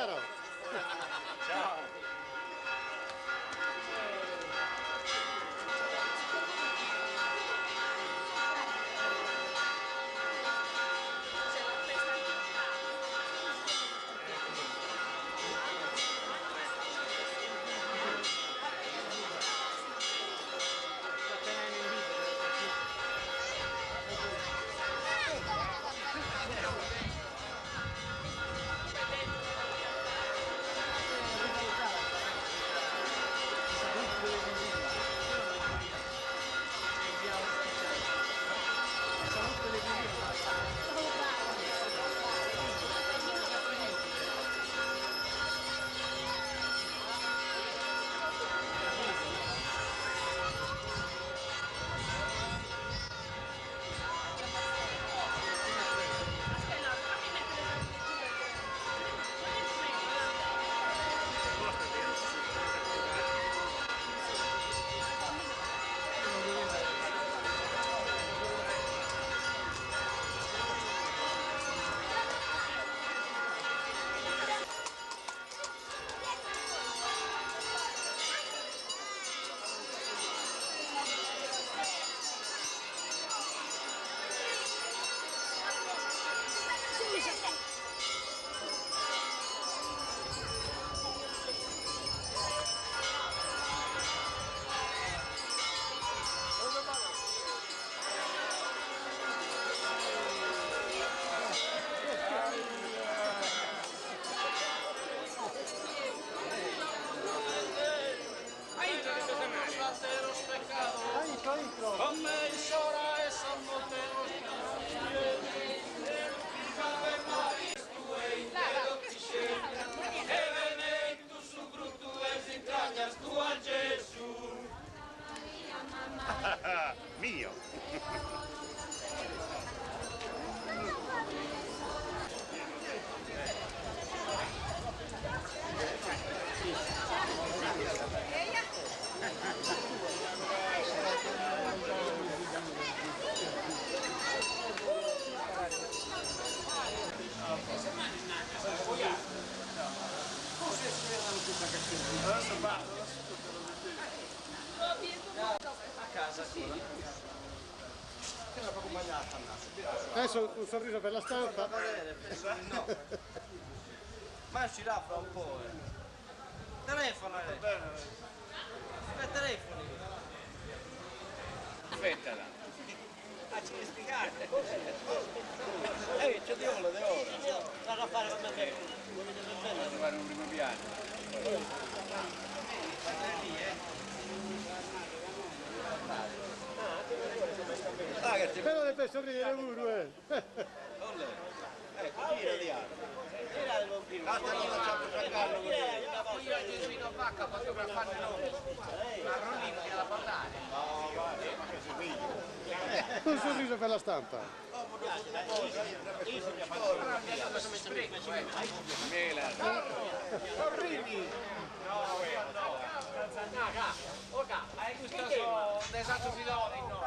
caro. Ciao. Come il sole son molte e venendo su brutto e intraglias tu a Gesù. Mio. Adesso parto, a casa sì. Era proprio bagnata Adesso un sorriso per la stampa. Va bene, penso di no. Ma uscirà fra un po'. Telefono, telefoni. Aspettala. Ci devi spiegare. C'è di ora, di ora. Vado a fare come me. Vado a trovare un primo piano. Però le fai sorridere uno, Ecco, gira di altro. Io e Gesino Vacca posso fare noi. La rollina che la portare. un sorriso per la stampa. Mela. Sorridi! No, hai gustato un esatto filone, no?